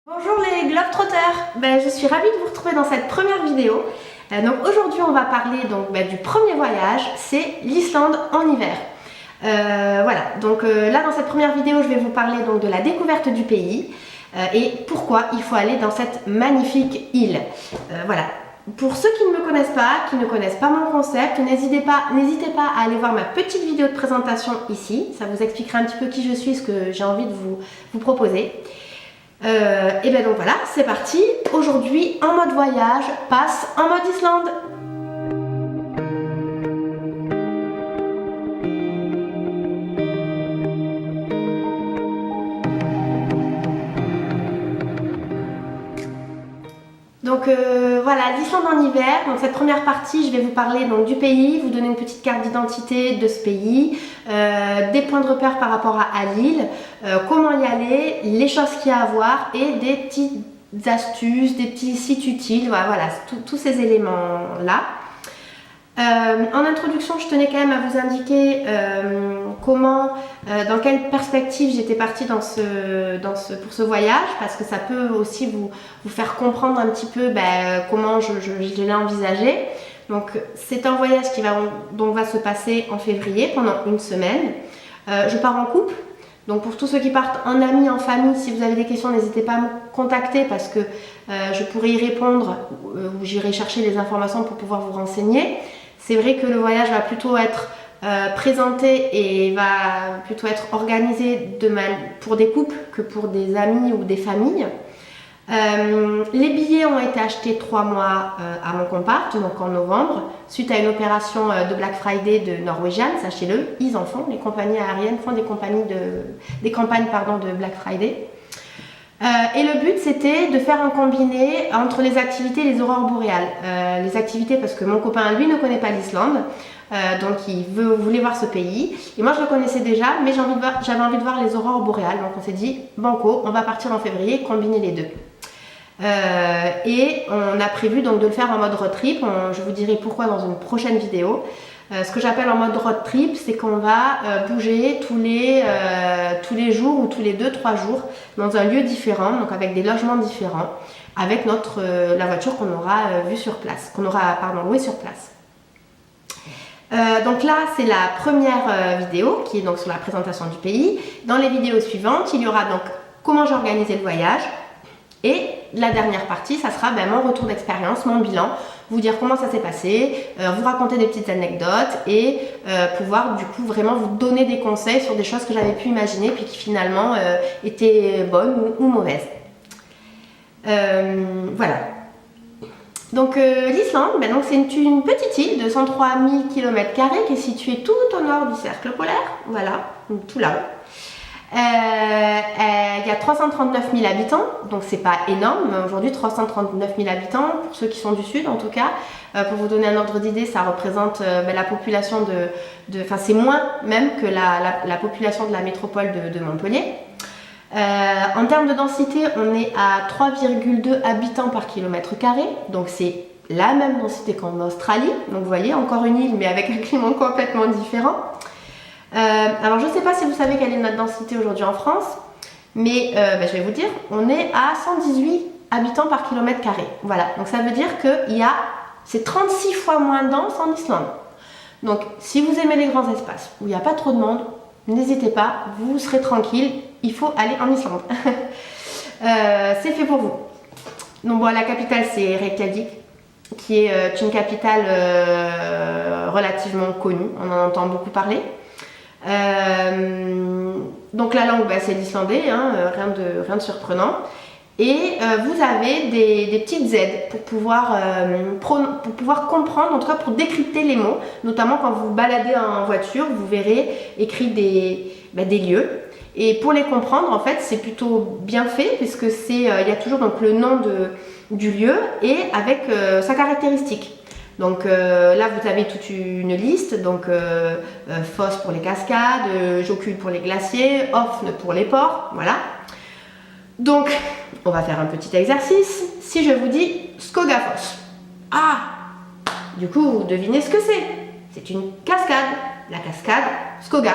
Bonjour les Globetrotters, je suis ravie de vous retrouver dans cette première vidéo. Donc aujourd'hui on va parler du premier voyage, c'est l'Islande en hiver. Voilà, donc là dans cette première vidéo je vais vous parler de la découverte du pays et pourquoi il faut aller dans cette magnifique île. Voilà. Pour ceux qui ne me connaissent pas, qui ne connaissent pas mon concept, n'hésitez pas à aller voir ma petite vidéo de présentation ici. Ça vous expliquera un petit peu qui je suis, ce que j'ai envie de vous proposer. Et bien donc voilà, c'est parti. Aujourd'hui, en mode voyage, passe en mode Islande. Donc voilà, l'Islande en hiver. Donc cette première partie, je vais vous parler du pays, vous donner une petite carte d'identité de ce pays, des points de repère par rapport à l'île, comment y aller, les choses qu'il y a à voir et des petites astuces, des petits sites utiles, voilà, tous ces éléments-là. En introduction, je tenais quand même à vous indiquer dans quelle perspective j'étais partie pour ce voyage, parce que ça peut aussi vous faire comprendre un petit peu comment je l'ai envisagé. Donc c'est un voyage qui va se passer en février pendant une semaine. Je pars en couple. Donc pour tous ceux qui partent en amis, en famille, si vous avez des questions, n'hésitez pas à me contacter parce que je pourrai y répondre ou j'irai chercher les informations pour pouvoir vous renseigner. C'est vrai que le voyage va plutôt être présenté et va plutôt être organisé pour des couples que pour des amis ou des familles. Les billets ont été achetés 3 mois avant qu'on parte, donc en novembre, suite à une opération de Black Friday de Norwegian, sachez-le, ils en font, les compagnies aériennes font des campagnes de Black Friday. Et le but c'était de faire un combiné entre les activités et les aurores boréales. Les activités parce que mon copain lui ne connaît pas l'Islande, donc il voulait voir ce pays. Et moi je le connaissais déjà, mais j'avais envie de voir les aurores boréales. Donc on s'est dit, banco, on va partir en février, combiner les deux. Et on a prévu de le faire en mode road trip. Je vous dirai pourquoi dans une prochaine vidéo. Ce que j'appelle en mode road trip, c'est qu'on va bouger tous les jours ou tous les 2-3 jours dans un lieu différent, donc avec des logements différents, avec la voiture qu'on aura louée sur place. Donc là, c'est la première vidéo qui est donc sur la présentation du pays. Dans les vidéos suivantes, il y aura donc comment j'ai organisé le voyage. Et la dernière partie, ça sera mon retour d'expérience, mon bilan, vous dire comment ça s'est passé, vous raconter des petites anecdotes et pouvoir du coup vraiment vous donner des conseils sur des choses que j'avais pu imaginer puis qui finalement étaient bonnes ou mauvaises. Voilà. Donc l'Islande, c'est une petite île de 103 000 km² qui est située tout au nord du cercle polaire, voilà, tout là-haut. Il y a 339 000 habitants, donc c'est pas énorme. Aujourd'hui, 339 000 habitants, pour ceux qui sont du sud en tout cas. Pour vous donner un ordre d'idée, ça représente la population c'est moins même que la population de la métropole de Montpellier. En termes de densité, on est à 3,2 habitants par km², donc c'est la même densité qu'en Australie. Donc vous voyez, encore une île mais avec un climat complètement différent. Alors je ne sais pas si vous savez quelle est notre densité aujourd'hui en France, mais je vais vous dire, on est à 118 habitants par km². Voilà, donc ça veut dire que c'est 36 fois moins dense en Islande. Donc si vous aimez les grands espaces où il n'y a pas trop de monde, n'hésitez pas, vous serez tranquille, il faut aller en Islande. C'est fait pour vous. Donc la capitale c'est Reykjavik, qui est une capitale relativement connue, on en entend beaucoup parler. Donc la langue c'est l'islandais, rien de surprenant. Et vous avez des petites aides pour pouvoir comprendre, en tout cas pour décrypter les mots, notamment quand vous vous baladez en voiture, vous verrez écrit des lieux. Et pour les comprendre, en fait, c'est plutôt bien fait puisque il y a toujours le nom du lieu et avec sa caractéristique. Donc là vous avez toute une liste, donc Foss pour les cascades, Jokul pour les glaciers, Ofn pour les ports, voilà. Donc on va faire un petit exercice. Si je vous dis Skogafoss, du coup vous devinez ce que c'est. C'est une cascade, la cascade Skoga.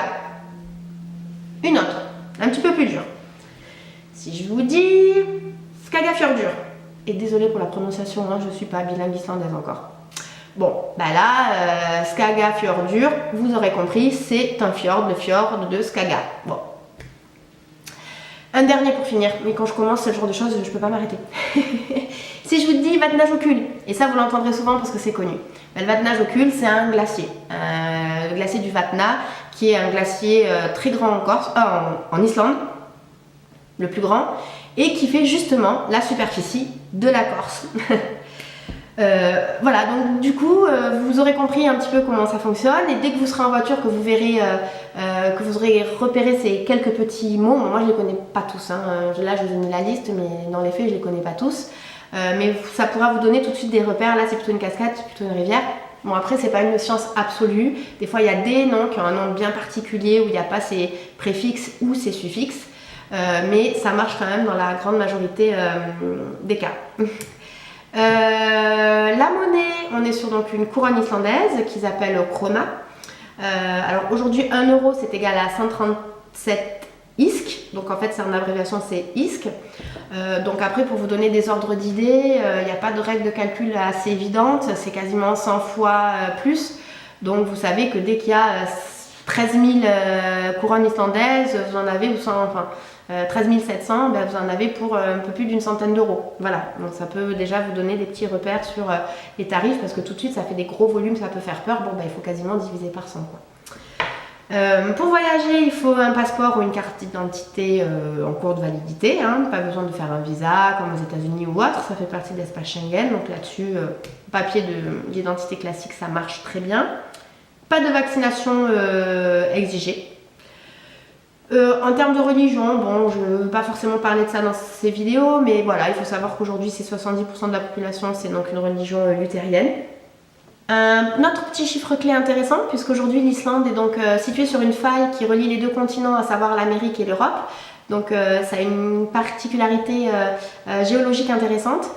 Une autre, un petit peu plus dur. Si je vous dis Skagafjörður. Et désolée pour la prononciation, hein, je ne suis pas bilingue islandaise encore. Bon, bah là, Skagafjörður, vous aurez compris, c'est un fjord, le fjord de Skaga. Bon. Un dernier pour finir, mais quand je commence ce genre de choses, je ne peux pas m'arrêter. Si je vous dis Vatnajökull, et ça vous l'entendrez souvent parce que c'est connu. Le Vatnajökull, c'est un glacier. Le glacier du Vatna, qui est un glacier très grand en Corse, en Islande, le plus grand, et qui fait justement la superficie de la Corse. Voilà, donc du coup, vous aurez compris un petit peu comment ça fonctionne, et dès que vous serez en voiture, que vous verrez, que vous aurez repéré ces quelques petits mots, moi je les connais pas tous, hein. Là je vous ai mis la liste, mais dans les faits je les connais pas tous, mais ça pourra vous donner tout de suite des repères. Là c'est plutôt une cascade, c'est plutôt une rivière. Bon, après c'est pas une science absolue, des fois il y a des noms qui ont un nom bien particulier où il n'y a pas ces préfixes ou ces suffixes, mais ça marche quand même dans la grande majorité des cas. La monnaie, on est sur donc une couronne islandaise qu'ils appellent krona. Alors aujourd'hui 1 euro c'est égal à 137 ISK, donc en fait c'est en abréviation, c'est ISK. Donc après, pour vous donner des ordres d'idées, il n'y a pas de règle de calcul assez évidente, c'est quasiment 100 fois plus. Donc vous savez que dès qu'il y a 13 000 couronnes islandaises, vous en avez, 13 700, ben vous en avez pour un peu plus d'une centaine d'euros. Voilà, donc ça peut déjà vous donner des petits repères sur les tarifs, parce que tout de suite ça fait des gros volumes, ça peut faire peur. Bon, ben il faut quasiment diviser par 100, quoi. Pour voyager, il faut un passeport ou une carte d'identité en cours de validité, hein. Pas besoin de faire un visa comme aux États-Unis ou autre, ça fait partie de l'espace Schengen. Donc là-dessus, papier d'identité classique, ça marche très bien. Pas de vaccination exigée. En termes de religion, bon, je ne veux pas forcément parler de ça dans ces vidéos, mais voilà, il faut savoir qu'aujourd'hui, c'est 70% de la population, c'est donc une religion luthérienne. Un autre petit chiffre clé intéressant, puisqu'aujourd'hui l'Islande est donc située sur une faille qui relie les deux continents, à savoir l'Amérique et l'Europe. Donc ça a une particularité géologique intéressante.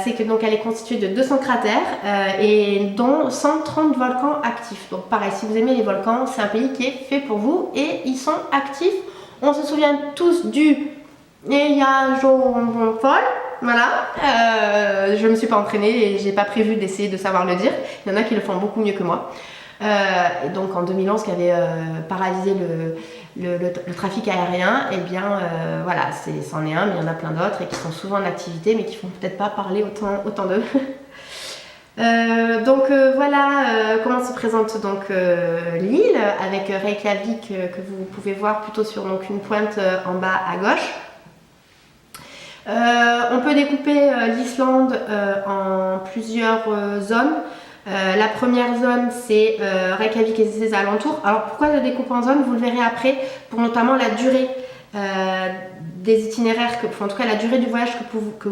C'est que donc elle est constituée de 200 cratères et dont 130 volcans actifs. Donc pareil, si vous aimez les volcans, c'est un pays qui est fait pour vous et ils sont actifs. On se souvient tous du Eyjafjallajökull. Voilà, je me suis pas entraînée et j'ai pas prévu d'essayer de savoir le dire. Il y en a qui le font beaucoup mieux que moi. Et donc en 2011, qui avait paralysé le trafic aérien, et bien voilà, c'en est un, mais il y en a plein d'autres et qui sont souvent en activité, mais qui font peut-être pas parler autant d'eux. Voilà comment se présente donc l'île, avec Reykjavik que vous pouvez voir plutôt sur donc une pointe en bas à gauche. On peut découper l'Islande en plusieurs zones. La première zone, c'est Reykjavik et ses alentours. Alors pourquoi je découpe en zones? Vous le verrez après, pour notamment la durée des itinéraires, en tout cas la durée du voyage que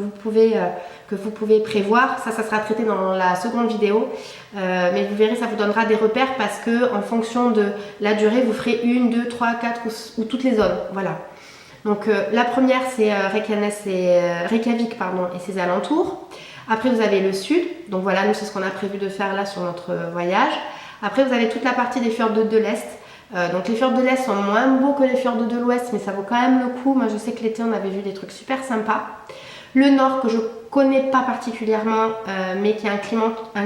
vous pouvez prévoir. Ça sera traité dans la seconde vidéo. Mais vous verrez, ça vous donnera des repères, parce que en fonction de la durée, vous ferez 1, 2, 3, 4 ou toutes les zones. Voilà. Donc la première, c'est Reykjavik et ses alentours. Après vous avez le sud, donc voilà, nous c'est ce qu'on a prévu de faire là sur notre voyage. Après vous avez toute la partie des fjords de l'Est. Donc les fjords de l'Est sont moins beaux que les fjords de l'Ouest, mais ça vaut quand même le coup. Moi je sais que l'été on avait vu des trucs super sympas. Le nord que je connais pas particulièrement, mais qui a un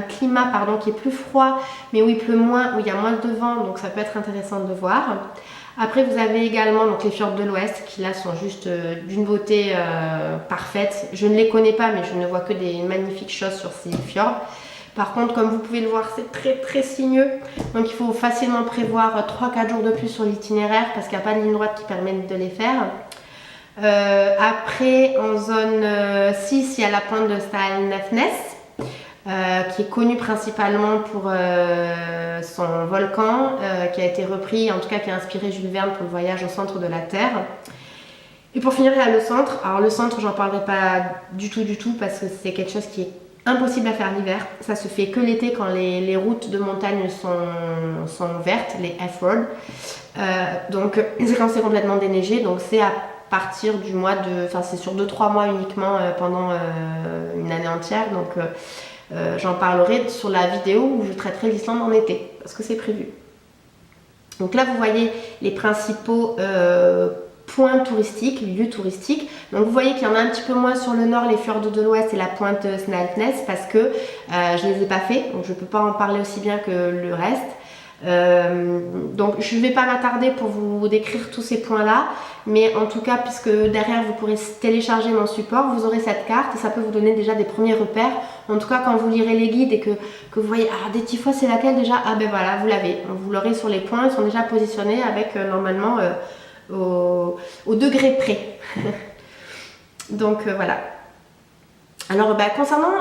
climat qui est plus froid, mais où il pleut moins, où il y a moins de vent, donc ça peut être intéressant de voir. Après vous avez également donc les fjords de l'Ouest qui là sont juste d'une beauté parfaite. Je ne les connais pas, mais je ne vois que des magnifiques choses sur ces fjords. Par contre, comme vous pouvez le voir, c'est très très sinueux, donc il faut facilement prévoir 3-4 jours de plus sur l'itinéraire, parce qu'il n'y a pas de ligne droite qui permet de les faire. Après, en zone 6, il y a la pointe de Stalnefnes, qui est connue principalement pour son volcan, qui a été repris, en tout cas qui a inspiré Jules Verne pour le voyage au centre de la Terre. Et pour finir, il y a le centre. Alors le centre, j'en parlerai pas du tout, parce que c'est quelque chose qui est impossible à faire l'hiver. Ça se fait que l'été, quand les routes de montagne sont vertes, les F-roads. Donc c'est quand c'est complètement déneigé, donc c'est à partir du mois de... Enfin c'est sur 2-3 mois uniquement pendant une année entière. Donc j'en parlerai sur la vidéo où je traiterai l'Islande en été, parce que c'est prévu. Donc là vous voyez les principaux points touristiques, lieux touristiques. Donc vous voyez qu'il y en a un petit peu moins sur le nord, les fjords de l'ouest et la pointe Snaefnes, parce que je ne les ai pas fait, donc je ne peux pas en parler aussi bien que le reste. Donc je ne vais pas m'attarder pour vous décrire tous ces points là, mais en tout cas, puisque derrière vous pourrez télécharger mon support, vous aurez cette carte et ça peut vous donner déjà des premiers repères. En tout cas, quand vous lirez les guides et que vous voyez, ah, des Tifois c'est laquelle déjà, ah ben voilà, vous l'avez, vous l'aurez sur les points, ils sont déjà positionnés avec normalement au degré près. Donc voilà. Alors concernant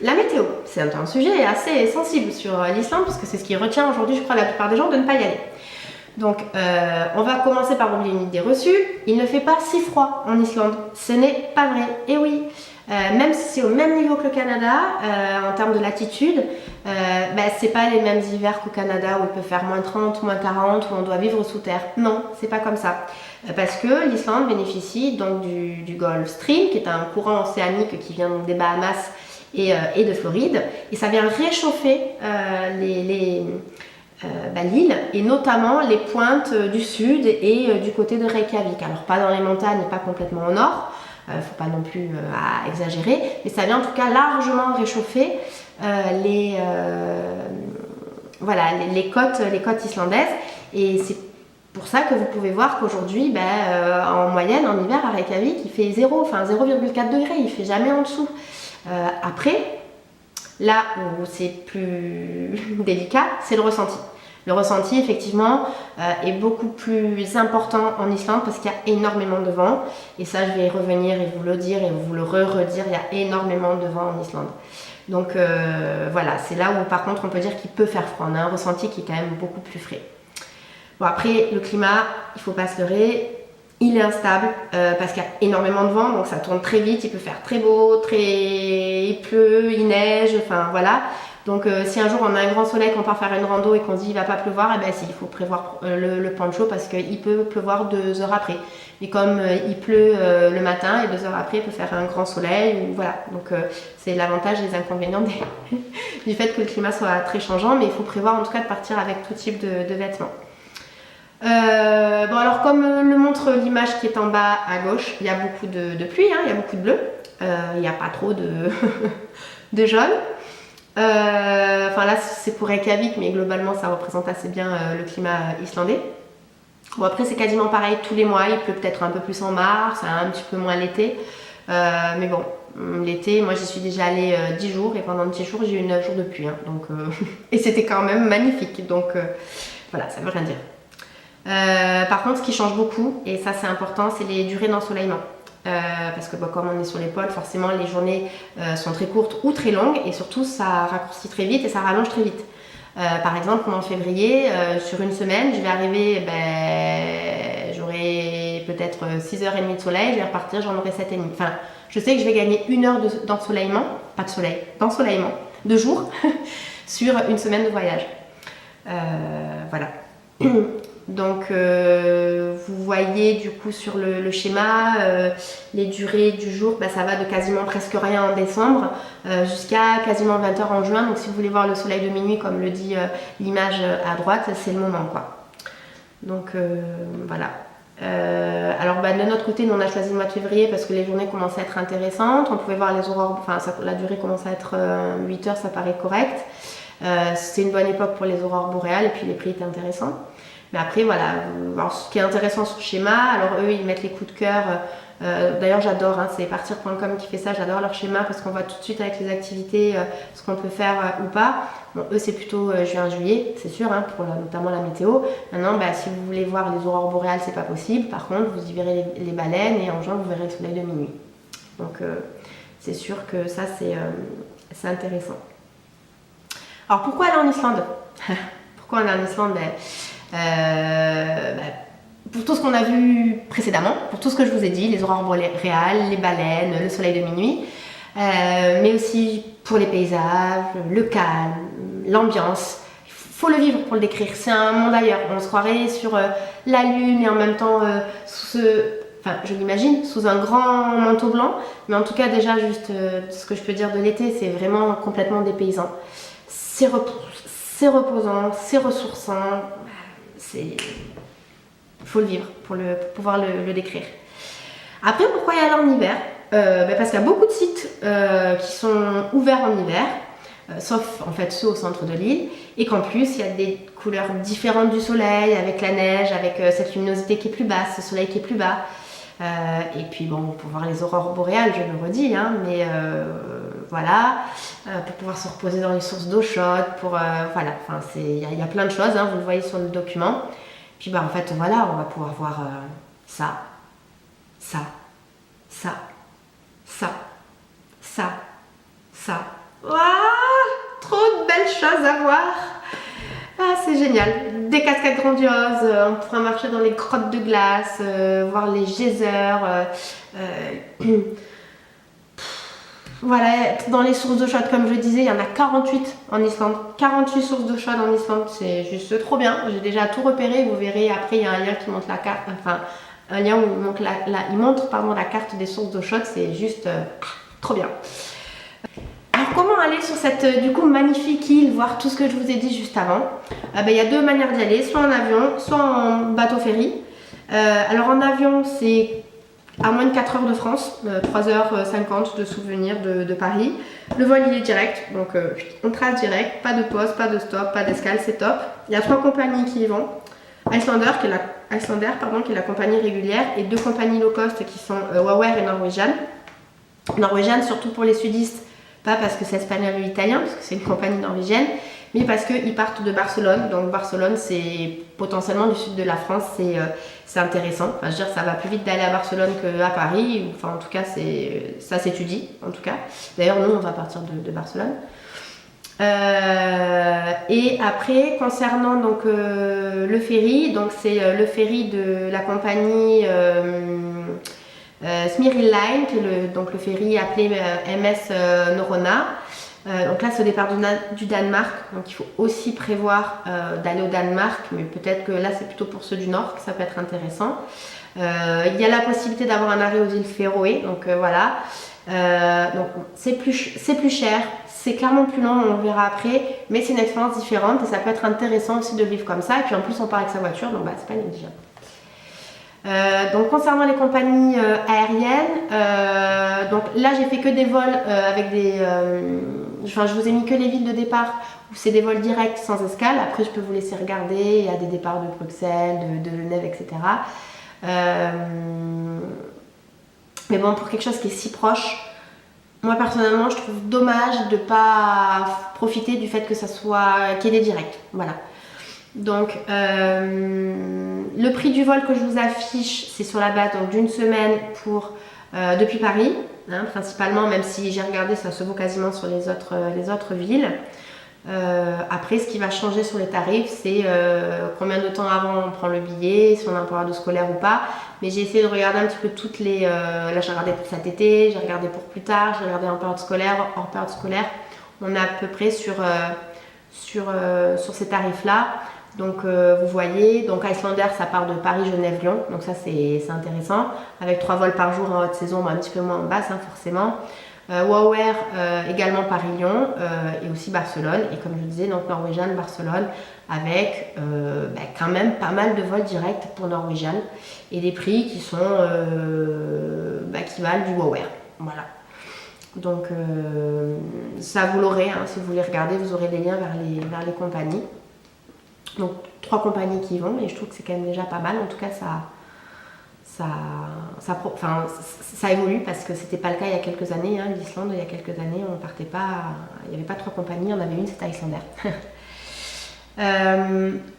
la météo, c'est un sujet assez sensible sur l'Islande parce que c'est ce qui retient aujourd'hui, je crois, la plupart des gens de ne pas y aller. Donc on va commencer par oublier une idée reçue, il ne fait pas si froid en Islande, ce n'est pas vrai, et oui, même si c'est au même niveau que le Canada en termes de latitude, c'est pas les mêmes hivers qu'au Canada où il peut faire moins 30, moins 40, où on doit vivre sous terre, non, c'est pas comme ça. Parce que l'Islande bénéficie donc du Gulf Stream, qui est un courant océanique qui vient donc des Bahamas et de Floride, et ça vient réchauffer l'île et notamment les pointes du sud et du côté de Reykjavik. Alors pas dans les montagnes et pas complètement au nord, faut pas non plus exagérer, mais ça vient en tout cas largement réchauffer les côtes islandaises, et c'est pour ça que vous pouvez voir qu'aujourd'hui, en moyenne, en hiver à Reykjavik, il fait 0,4 degrés, il fait jamais en dessous. Après, là où c'est plus délicat, c'est le ressenti. Le ressenti, effectivement, est beaucoup plus important en Islande parce qu'il y a énormément de vent. Et ça, je vais revenir et vous le dire et vous le redire, il y a énormément de vent en Islande. Donc voilà, c'est là où par contre on peut dire qu'il peut faire froid. On a un ressenti qui est quand même beaucoup plus frais. Bon, après, le climat, il ne faut pas se leurrer. Il est instable parce qu'il y a énormément de vent, donc ça tourne très vite, il peut faire très beau, il pleut, il neige, enfin voilà. Donc si un jour on a un grand soleil, qu'on part faire une rando et qu'on se dit il va pas pleuvoir, il faut prévoir le poncho parce qu'il peut pleuvoir 2 heures après. Et comme il pleut le matin et 2 heures après il peut faire un grand soleil, voilà. Donc c'est l'avantage et les inconvénients du fait que le climat soit très changeant, mais il faut prévoir en tout cas de partir avec tout type de vêtements. Alors comme le montre l'image qui est en bas à gauche, il y a beaucoup de pluie, il y a beaucoup de bleu, il n'y a pas trop de jaune. Là c'est pour Reykjavik, mais globalement ça représente assez bien le climat islandais. Bon, après c'est quasiment pareil tous les mois, il pleut peut-être un peu plus en mars, un petit peu moins l'été, mais bon, l'été, moi j'y suis déjà allée 10 jours et pendant 10 jours j'ai eu 9 jours de pluie, donc, et c'était quand même magnifique, donc voilà, ça veut rien dire. Par contre, ce qui change beaucoup, et ça c'est important, c'est les durées d'ensoleillement. Parce que comme on est sur les pôles, forcément les journées sont très courtes ou très longues, et surtout ça raccourcit très vite et ça rallonge très vite. Par exemple, en février, sur une semaine, je vais arriver, j'aurai peut-être 6h30 de soleil, je vais repartir, j'en aurai 7h30. Enfin, je sais que je vais gagner 1 heure d'ensoleillement, pas de soleil, d'ensoleillement, de jour, sur une semaine de voyage. Voilà. Donc vous voyez du coup sur le schéma les durées du jour, ça va de quasiment presque rien en décembre jusqu'à quasiment 20h en juin. Donc si vous voulez voir le soleil de minuit comme le dit l'image à droite, c'est le moment quoi. Donc voilà. Alors de notre côté, nous on a choisi le mois de février parce que les journées commençaient à être intéressantes. On pouvait voir les aurores, la durée commence à être 8h, ça paraît correct. C'est une bonne époque pour les aurores boréales et puis les prix étaient intéressants. Mais après voilà, alors, ce qui est intéressant sur le schéma, alors eux ils mettent les coups de cœur, d'ailleurs j'adore, c'est partir.com qui fait ça, j'adore leur schéma parce qu'on voit tout de suite avec les activités ce qu'on peut faire ou pas. Bon, eux c'est plutôt juin-juillet, c'est sûr, pour notamment la météo. Maintenant si vous voulez voir les aurores boréales c'est pas possible, par contre vous y verrez les baleines et en juin vous verrez le soleil de minuit. Donc c'est sûr que ça c'est intéressant. Alors pourquoi aller en Islande? Pourquoi aller en Islande? Pour tout ce qu'on a vu précédemment, pour tout ce que je vous ai dit, les aurores boréales, les baleines, le soleil de minuit, mais aussi pour les paysages, le calme, l'ambiance. Il faut le vivre pour le décrire, c'est un monde ailleurs. On se croirait sur la lune et en même temps je l'imagine, sous un grand manteau blanc, mais en tout cas déjà juste ce que je peux dire de l'été, c'est vraiment complètement dépaysant. C'est reposant, c'est ressourçant, Il faut le vivre pour pouvoir le décrire. Après, pourquoi y aller en hiver? Parce qu'il y a beaucoup de sites qui sont ouverts en hiver, sauf en fait ceux au centre de l'île, et qu'en plus il y a des couleurs différentes du soleil, avec la neige, avec cette luminosité qui est plus basse, ce soleil qui est plus bas. Et puis bon, pour voir les aurores boréales, je le redis, hein, mais voilà, pour pouvoir se reposer dans les sources d'eau chaude, voilà, enfin il y a plein de choses, hein, vous le voyez sur le document. Puis en fait voilà, on va pouvoir voir ça, ça, ça, ça, ça, ça. Waouh, trop de belles choses à voir. Ah, c'est génial. Des cascades grandioses, on pourra marcher dans les grottes de glace, voir les geysers. Voilà, dans les sources d'eau chaude, comme je disais, il y en a 48 en Islande. 48 sources d'eau chaude en Islande, c'est juste trop bien. J'ai déjà tout repéré, vous verrez après, il y a un lien qui montre la carte, enfin, un lien où il montre la carte des sources d'eau chaude, c'est juste trop bien. Alors comment aller sur cette du coup magnifique île, voir tout ce que je vous ai dit juste avant? Il y a deux manières d'y aller, soit en avion, soit en bateau ferry. Alors en avion c'est à moins de 4 heures de France, 3h50 de souvenir de Paris. Le vol il est direct, donc on trace direct, pas de pause, pas de stop, pas d'escale, c'est top. Il y a 3 compagnies qui y vont. Icelandair, qui est la compagnie régulière, et 2 compagnies low cost qui sont Wow Air et Norwegian. Norwegian surtout pour les sudistes, pas parce que c'est espagnol ou italien, parce que c'est une compagnie norvégienne, mais parce qu'ils partent de Barcelone. Donc Barcelone, c'est potentiellement du sud de la France, c'est intéressant. Enfin, je veux dire, ça va plus vite d'aller à Barcelone qu'à Paris. Enfin, en tout cas, ça s'étudie, en tout cas. D'ailleurs, nous, on va partir de Barcelone. Et après, concernant donc le ferry, donc c'est le ferry de la compagnie Smyril Line, qui est donc le ferry appelé MS Norrøna. Donc là c'est au départ du Danemark, donc il faut aussi prévoir d'aller au Danemark, mais peut-être que là c'est plutôt pour ceux du Nord que ça peut être intéressant. Il y a la possibilité d'avoir un arrêt aux îles Féroé, donc voilà. Donc c'est plus cher, c'est clairement plus long, on le verra après, mais c'est une expérience différente et ça peut être intéressant aussi de le vivre comme ça. Et puis en plus on part avec sa voiture, donc c'est pas négligeable. Donc concernant les compagnies aériennes, donc là j'ai fait que des vols avec des... je vous ai mis que les villes de départ où c'est des vols directs sans escale. Après je peux vous laisser regarder, il y a des départs de Bruxelles, de Genève, etc. Mais bon, pour quelque chose qui est si proche, moi personnellement je trouve dommage de ne pas profiter du fait que ça soit qu'il y ait des directs. Voilà. Donc le prix du vol que je vous affiche, c'est sur la base d'une semaine depuis Paris, hein, principalement, même si j'ai regardé, ça se vaut quasiment sur les autres villes. Après, ce qui va changer sur les tarifs, c'est combien de temps avant on prend le billet, si on a un programme scolaire ou pas. Mais j'ai essayé de regarder un petit peu toutes les... là, j'ai regardé pour cet été, j'ai regardé pour plus tard, j'ai regardé en période scolaire, hors période scolaire. On est à peu près sur ces tarifs-là. Donc vous voyez, donc Icelandair ça part de Paris, Genève, Lyon, donc ça c'est intéressant, avec 3 vols par jour en haute saison, un petit peu moins en basse hein, forcément. Wow Air également Paris-Lyon et aussi Barcelone, et comme je disais donc Norwegian, Barcelone, avec quand même pas mal de vols directs pour Norwegian et des prix qui sont qui valent du Wow Air, voilà. Donc ça vous l'aurez, hein, si vous voulez regarder, vous aurez des liens vers les compagnies. Donc 3 compagnies qui y vont, et je trouve que c'est quand même déjà pas mal. En tout cas ça évolue, parce que c'était pas le cas il y a quelques années, hein. L'Islande il y a quelques années on partait pas, il n'y avait pas 3 compagnies, on avait une, c'était Icelandair.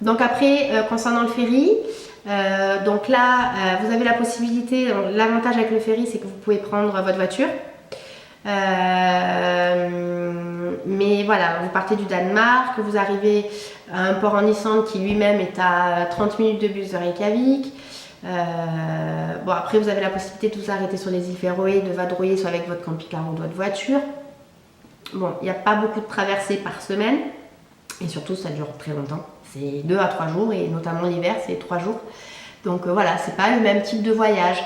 Donc après concernant le ferry, donc là vous avez la possibilité, l'avantage avec le ferry c'est que vous pouvez prendre votre voiture. Mais voilà, vous partez du Danemark, vous arrivez à un port en Islande qui lui-même est à 30 minutes de bus de Reykjavik. Bon, après vous avez la possibilité de vous arrêter sur les îles Féroé, de vadrouiller soit avec votre camping-car ou votre voiture. Bon, il n'y a pas beaucoup de traversées par semaine, et surtout ça dure très longtemps, c'est 2 à 3 jours, et notamment l'hiver c'est 3 jours. Donc voilà, c'est pas le même type de voyage.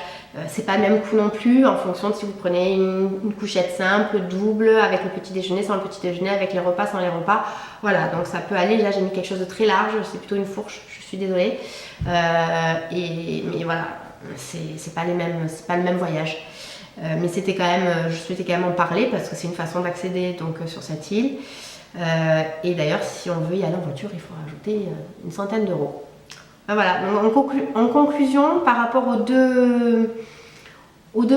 C'est pas le même coût non plus en fonction de si vous prenez une couchette simple, double, avec le petit déjeuner, sans le petit déjeuner, avec les repas, sans les repas. Voilà, donc ça peut aller. Là, j'ai mis quelque chose de très large, c'est plutôt une fourche, je suis désolée. Mais voilà, c'est pas le même voyage. Mais c'était quand même, je souhaitais quand même en parler parce que c'est une façon d'accéder donc sur cette île. Et d'ailleurs, si on veut y aller en voiture, il faut rajouter une centaine d'euros. Voilà, donc en conclusion, par rapport aux deux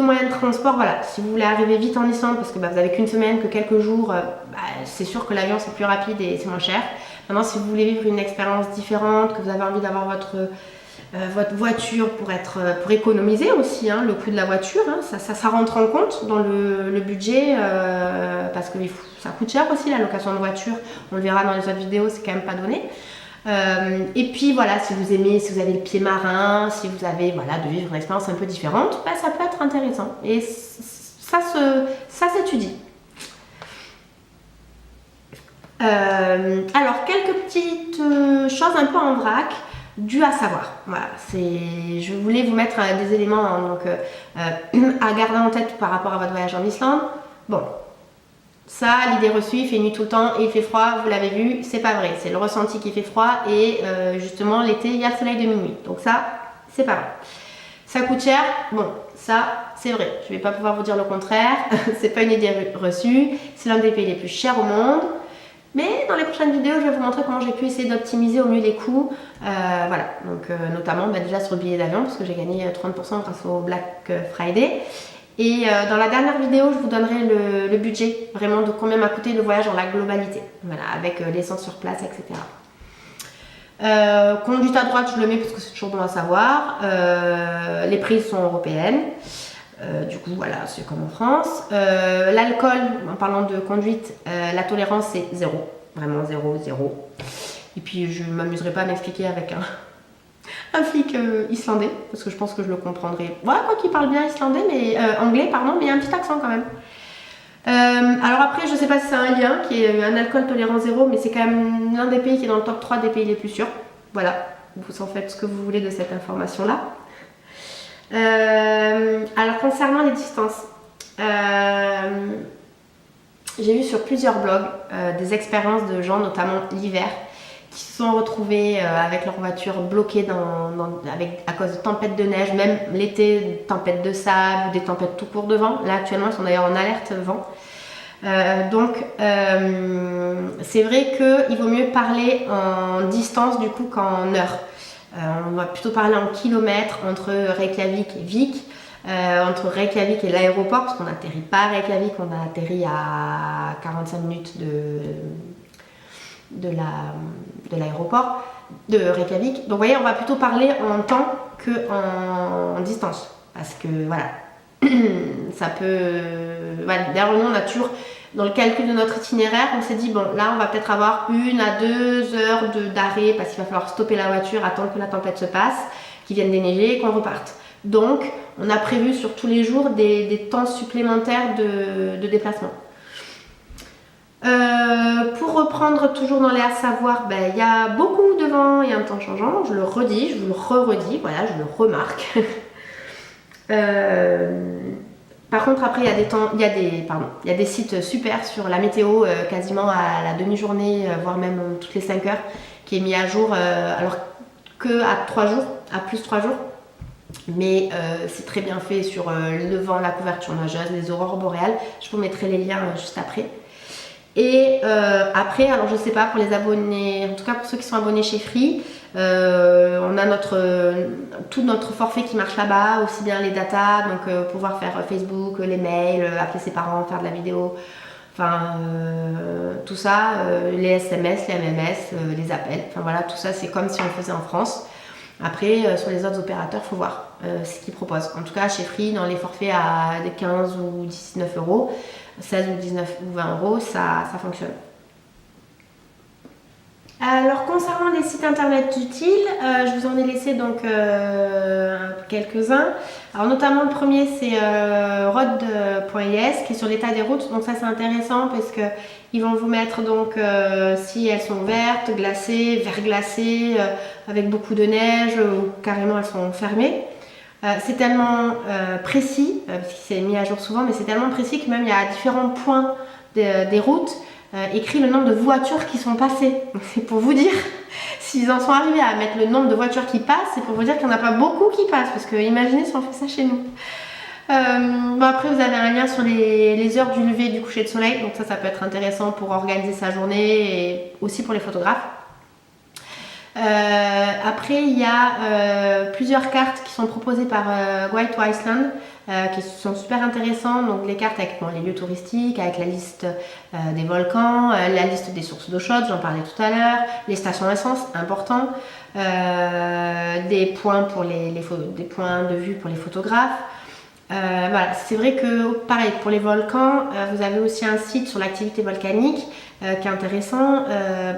moyens de transport, voilà, si vous voulez arriver vite en Islande, parce que vous n'avez qu'une semaine, que quelques jours, c'est sûr que l'avion c'est plus rapide et c'est moins cher. Maintenant, si vous voulez vivre une expérience différente, que vous avez envie d'avoir votre voiture pour économiser aussi le coût de la voiture, ça rentre en compte dans le budget, parce que ça coûte cher aussi la location de voiture, on le verra dans les autres vidéos, c'est quand même pas donné. Et puis voilà, si vous avez le pied marin, si vous avez de vivre une expérience un peu différente, ça peut être intéressant. Et ça s'étudie. Alors, quelques petites choses un peu en vrac, dues à savoir. Voilà, je voulais vous mettre des éléments à garder en tête par rapport à votre voyage en Islande. Bon. Ça, l'idée reçue, il fait nuit tout le temps et il fait froid, vous l'avez vu, c'est pas vrai. C'est le ressenti qui fait froid et justement l'été, il y a le soleil de minuit. Donc ça, c'est pas vrai. Ça coûte cher, bon, ça, c'est vrai. Je vais pas pouvoir vous dire le contraire. C'est pas une idée reçue. C'est l'un des pays les plus chers au monde. Mais dans les prochaines vidéos, je vais vous montrer comment j'ai pu essayer d'optimiser au mieux les coûts. Voilà, donc notamment déjà sur le billet d'avion, parce que j'ai gagné 30% grâce au Black Friday. Et dans la dernière vidéo, je vous donnerai le budget, vraiment de combien m'a coûté le voyage dans la globalité, voilà, avec l'essence sur place, etc. Conduite à droite, je le mets parce que c'est toujours bon à savoir. Les prises sont européennes. Du coup, voilà, c'est comme en France. L'alcool, en parlant de conduite, la tolérance c'est 0. Vraiment 0, 0. Et puis, je ne m'amuserai pas à m'expliquer avec un flic islandais, parce que je pense que je le comprendrai. Voilà, quoi qu'il parle bien islandais, mais anglais, pardon, mais il y a un petit accent quand même. Alors après, je sais pas si c'est un lien, qui est un alcool tolérant 0, mais c'est quand même l'un des pays qui est dans le top 3 des pays les plus sûrs. Voilà, vous en faites ce que vous voulez de cette information-là. Alors concernant les distances, j'ai vu sur plusieurs blogs des expériences de gens, notamment l'hiver, qui se sont retrouvés avec leur voiture bloquée à cause de tempêtes de neige, même l'été, tempêtes de sable ou des tempêtes tout court de vent. Là actuellement ils sont d'ailleurs en alerte vent. Donc c'est vrai qu'il vaut mieux parler en distance du coup qu'en heure. On va plutôt parler en kilomètres entre Reykjavik et Vik, entre Reykjavik et l'aéroport, parce qu'on n'atterrit pas à Reykjavik, on a atterri à 45 minutes de l'aéroport de Reykjavik. Donc vous voyez, on va plutôt parler en temps qu'en distance, parce que voilà, ça peut... Voilà, d'ailleurs nous on a toujours, dans le calcul de notre itinéraire, on s'est dit bon là on va peut-être avoir 1 à 2 heures d'arrêt parce qu'il va falloir stopper la voiture, attendre que la tempête se passe, qu'il vienne déneiger et qu'on reparte. Donc on a prévu sur tous les jours des temps supplémentaires de déplacement. Pour reprendre toujours dans les à savoir, il y a beaucoup de vent et un temps changeant, je le redis, je vous le re-redis, voilà, je le remarque. Par contre après il y a des sites super sur la météo, quasiment à la demi-journée, voire même toutes les 5 heures, qui est mis à jour, alors que à 3 jours, à plus 3 jours. Mais c'est très bien fait sur le vent, la couverture neigeuse, les aurores boréales. Je vous mettrai les liens juste après. Et après, alors je sais pas pour les abonnés, en tout cas pour ceux qui sont abonnés chez Free, on a tout notre forfait qui marche là-bas, aussi bien les datas, donc pouvoir faire Facebook, les mails, appeler ses parents, faire de la vidéo, enfin tout ça, les SMS, les MMS, les appels, enfin voilà, tout ça c'est comme si on le faisait en France. Après, sur les autres opérateurs, il faut voir ce qu'ils proposent. En tout cas, chez Free, dans les forfaits à des 15 ou 19 euros, 16 ou 19 ou 20 euros, ça fonctionne. Alors, concernant les sites internet utiles, je vous en ai laissé donc quelques-uns. Alors, notamment le premier, c'est road.is qui est sur l'état des routes. Donc ça, c'est intéressant parce que ils vont vous mettre donc si elles sont vertes, glacées, verglacées, avec beaucoup de neige ou carrément elles sont fermées. C'est tellement précis, parce qu'il s'est mis à jour souvent, mais c'est tellement précis que même il y a différents points des routes écrit le nombre de voitures qui sont passées. Donc c'est pour vous dire, s'ils en sont arrivés à mettre le nombre de voitures qui passent, c'est pour vous dire qu'il n'y en a pas beaucoup qui passent, parce que imaginez si on fait ça chez nous. Bon, après vous avez un lien sur les heures du lever et du coucher de soleil, donc ça peut être intéressant pour organiser sa journée et aussi pour les photographes. Après il y a plusieurs cartes qui sont proposées par White Iceland qui sont super intéressantes. Donc les cartes avec les lieux touristiques, avec la liste des volcans, la liste des sources d'eau chaude, j'en parlais tout à l'heure, les stations essence, important, des points des points de vue pour les photographes. Voilà, c'est vrai que pareil pour les volcans, vous avez aussi un site sur l'activité volcanique qui est intéressant.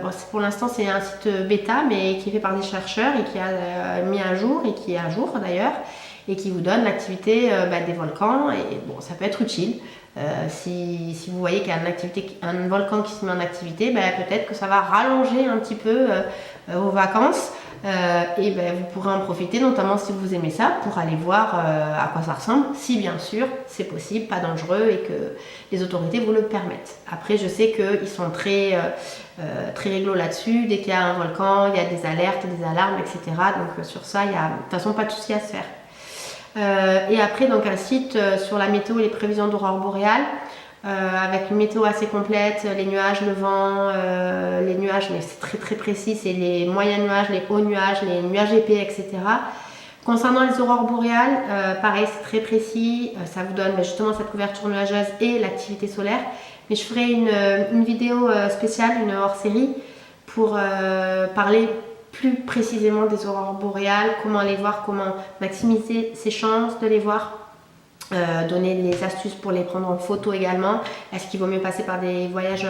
Bon, pour l'instant c'est un site bêta mais qui est fait par des chercheurs et qui a mis à jour et qui est à jour d'ailleurs et qui vous donne l'activité des volcans et bon ça peut être utile. Si vous voyez qu'il y a un volcan qui se met en activité, peut-être que ça va rallonger un petit peu vos vacances. Et vous pourrez en profiter, notamment si vous aimez ça, pour aller voir à quoi ça ressemble, si bien sûr c'est possible, pas dangereux et que les autorités vous le permettent. Après je sais qu'ils sont très réglo là-dessus, dès qu'il y a un volcan, il y a des alertes, des alarmes, etc. Donc sur ça, il n'y a de toute façon pas de souci à se faire. Et après donc un site sur la météo et les prévisions d'aurore boréale. Avec une météo assez complète, les nuages, le vent, les nuages, mais c'est très précis, c'est les moyens nuages, les hauts nuages, les nuages épais, etc. Concernant les aurores boréales, pareil, c'est très précis, ça vous donne justement cette couverture nuageuse et l'activité solaire. Mais je ferai une vidéo spéciale, une hors-série, pour parler plus précisément des aurores boréales, comment les voir, comment maximiser ses chances de les voir. Donner les astuces pour les prendre en photo également. Est-ce qu'il vaut mieux passer par des voyages,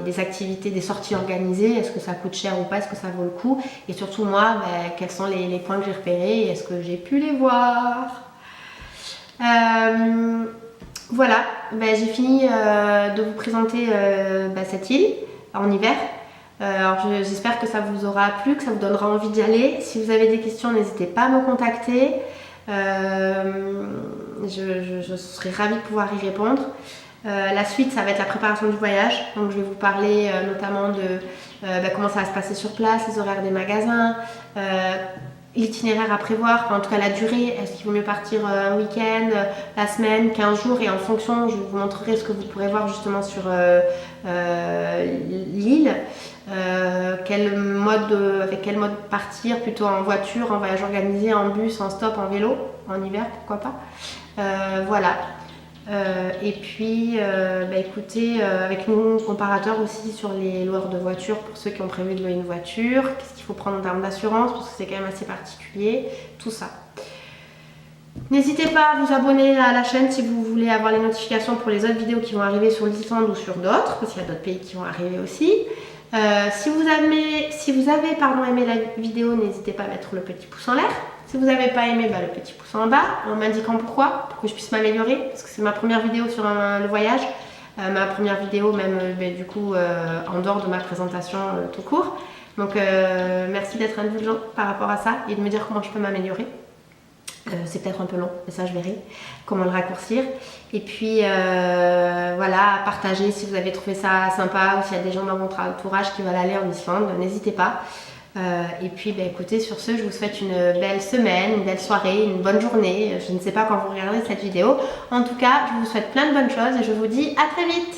des activités, des sorties organisées? Est-ce que ça coûte cher ou pas? Est-ce que ça vaut le coup? Et surtout moi, quels sont les points que j'ai repérés? Est-ce que j'ai pu les voir? Voilà, j'ai fini de vous présenter cette île en hiver. Alors j'espère que ça vous aura plu, que ça vous donnera envie d'y aller. Si vous avez des questions, n'hésitez pas à me contacter. Je serai ravie de pouvoir y répondre. La suite, ça va être la préparation du voyage. Donc je vais vous parler notamment de comment ça va se passer sur place, les horaires des magasins, l'itinéraire à prévoir, en tout cas la durée. Est-ce qu'il vaut mieux partir un week-end, la semaine, 15 jours? Et en fonction, je vous montrerai ce que vous pourrez voir justement sur l'île. Avec quel mode partir, plutôt en voiture, en voyage organisé, en bus, en stop, en vélo, en hiver, pourquoi pas. Voilà. Et puis, écoutez, avec mon comparateur aussi sur les loueurs de voitures pour ceux qui ont prévu de louer une voiture, qu'est-ce qu'il faut prendre en termes d'assurance, parce que c'est quand même assez particulier, tout ça. N'hésitez pas à vous abonner à la chaîne si vous voulez avoir les notifications pour les autres vidéos qui vont arriver sur l'Islande ou sur d'autres, parce qu'il y a d'autres pays qui vont arriver aussi. Si vous avez aimé la vidéo, n'hésitez pas à mettre le petit pouce en l'air. Si vous n'avez pas aimé, le petit pouce en bas, en m'indiquant pourquoi, pour que je puisse m'améliorer, parce que c'est ma première vidéo sur le voyage, ma première vidéo même du coup en dehors de ma présentation tout court. Donc merci d'être indulgent par rapport à ça et de me dire comment je peux m'améliorer. C'est peut-être un peu long, mais ça je verrai comment le raccourcir. Et puis voilà, partagez si vous avez trouvé ça sympa ou s'il y a des gens dans votre entourage qui veulent aller en Islande, n'hésitez pas. Et puis écoutez, sur ce, je vous souhaite une belle semaine, une belle soirée, une bonne journée. Je ne sais pas quand vous regardez cette vidéo. En tout cas, je vous souhaite plein de bonnes choses et je vous dis à très vite.